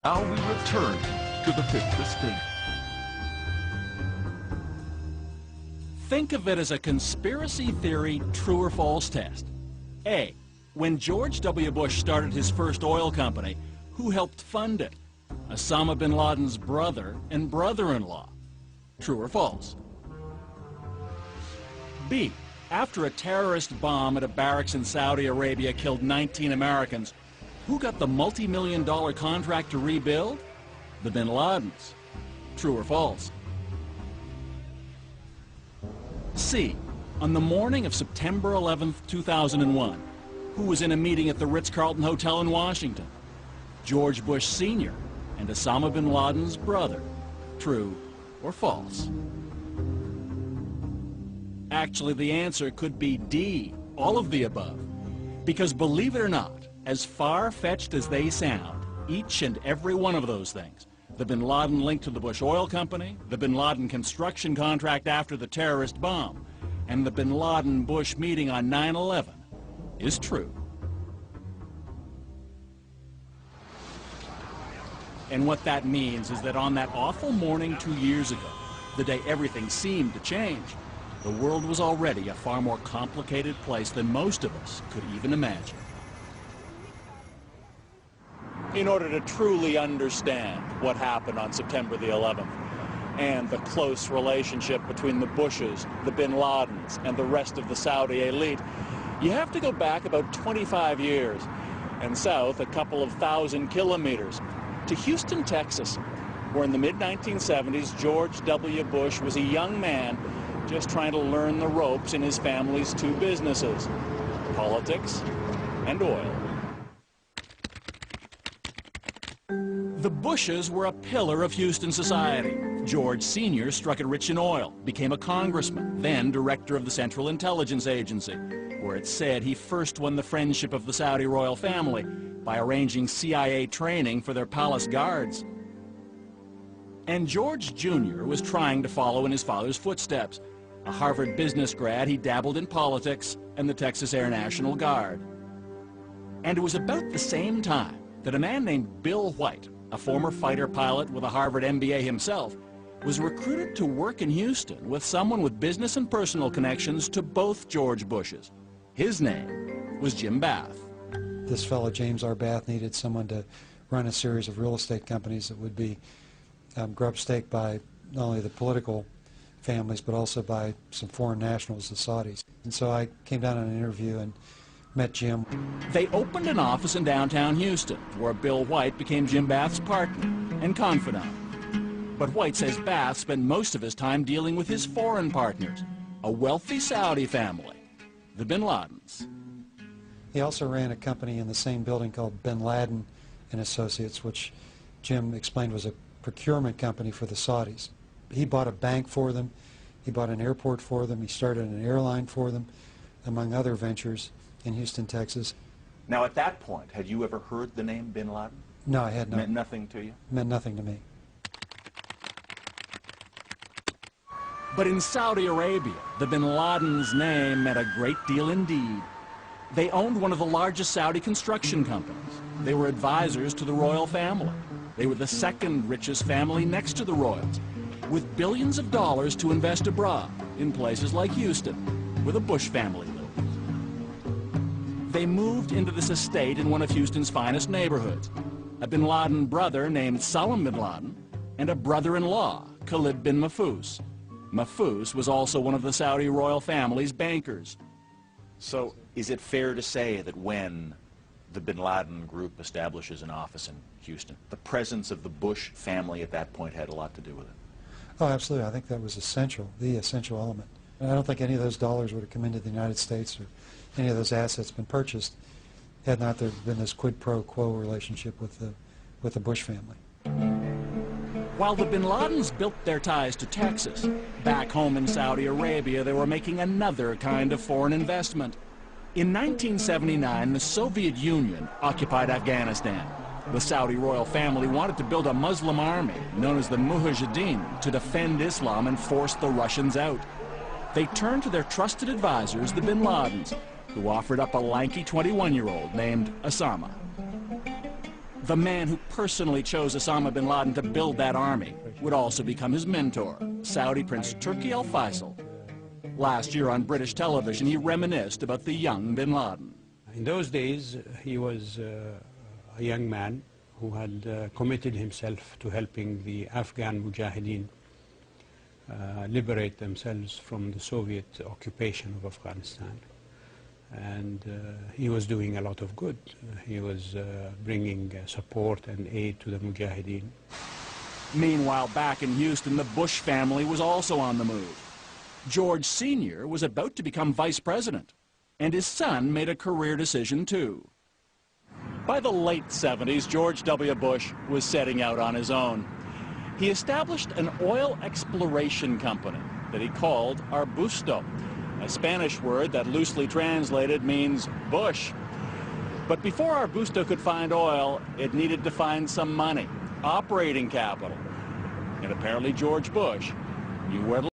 Now we return to the Fifth Estate. Think of it as a conspiracy theory true or false test. A. When George W. Bush started his first oil company, who helped fund it? Osama bin Laden's brother and brother-in-law. True or false? B. After a terrorist bomb at a barracks in Saudi Arabia killed 19 Americans, who got the multi-million-dollar contract to rebuild? The bin Ladens. True or false? C. On the morning of September 11th, 2001, who was in a meeting at the Ritz-Carlton Hotel in Washington? George Bush Sr. and Osama bin Laden's brother. True or false? Actually, the answer could be D, all of the above. Because believe it or not, as far-fetched as they sound, each and every one of those things, the bin Laden link to the Bush Oil Company, the bin Laden construction contract after the terrorist bomb, and the bin Laden-Bush meeting on 9/11, is true. And what that means is that on that awful morning 2 years ago, the day everything seemed to change, the world was already a far more complicated place than most of us could even imagine. In order to truly understand what happened on September the 11th and the close relationship between the Bushes, the bin Ladens, and the rest of the Saudi elite, you have to go back about 25 years and south a couple of thousand kilometers to Houston, Texas, where in the mid-1970s, George W. Bush was a young man just trying to learn the ropes in his family's two businesses, politics and oil. The Bushes were a pillar of Houston society. George Sr. struck it rich in oil, became a congressman, then director of the Central Intelligence Agency, where it's said he first won the friendship of the Saudi royal family by arranging CIA training for their palace guards. And George Jr. was trying to follow in his father's footsteps. A Harvard business grad, he dabbled in politics and the Texas Air National Guard. And it was about the same time that a man named Bill White, a former fighter pilot with a Harvard MBA himself, was recruited to work in Houston with someone with business and personal connections to both George Bushes. His name was Jim Bath. This fellow, James R. Bath, needed someone to run a series of real estate companies that would be grub-staked by not only the political families, but also by some foreign nationals, the Saudis. And so I came down on an interview and met Jim. They opened an office in downtown Houston, where Bill White became Jim Bath's partner and confidant. But White says Bath spent most of his time dealing with his foreign partners, a wealthy Saudi family, the bin Ladens. He also ran a company in the same building called Bin Laden and Associates, which Jim explained was a procurement company for the Saudis. He bought a bank for them, he bought an airport for them, he started an airline for them, among other ventures in Houston, Texas. Now, at that point, had you ever heard the name Bin Laden? No, I had not. Meant nothing to you? Meant nothing to me. But in Saudi Arabia, the bin Laden's name meant a great deal indeed. They owned one of the largest Saudi construction companies. They were advisors to the royal family. They were the second richest family next to the royals, with billions of dollars to invest abroad in places like Houston, where the Bush family lived. They moved into this estate in one of Houston's finest neighborhoods. A bin Laden brother named Salam bin Laden and a brother-in-law, Khalid bin Mahfouz. Mahfouz was also one of the Saudi royal family's bankers. So, is it fair to say that when the Bin Laden group establishes an office in Houston, the presence of the Bush family at that point had a lot to do with it? Oh, absolutely. I think that was essential, the essential element. And I don't think any of those dollars would have come into the United States or any of those assets been purchased had not there been this quid pro quo relationship with the Bush family. While the bin Ladens built their ties to Texas, back home in Saudi Arabia, they were making another kind of foreign investment. In 1979, the Soviet Union occupied Afghanistan. The Saudi royal family wanted to build a Muslim army, known as the Mujahideen, to defend Islam and force the Russians out. They turned to their trusted advisors, the bin Ladens, who offered up a lanky 21-year-old named Osama. The man who personally chose Osama bin Laden to build that army would also become his mentor, Saudi Prince Turki Al Faisal. Last year on British television, he reminisced about the young bin Laden. In those days, he was a young man who had committed himself to helping the Afghan Mujahideen liberate themselves from the Soviet occupation of Afghanistan. And he was doing a lot of good. He was bringing support and aid to the Mujahideen. Meanwhile, back in Houston, the Bush family was also on the move. George Sr. was about to become vice president, and his son made a career decision too. By the late 70s, George W. Bush was setting out on his own. He established an oil exploration company that he called Arbusto, a Spanish word that loosely translated means bush. But before Arbusto could find oil, it needed to find some money, operating capital. And apparently George Bush knew where to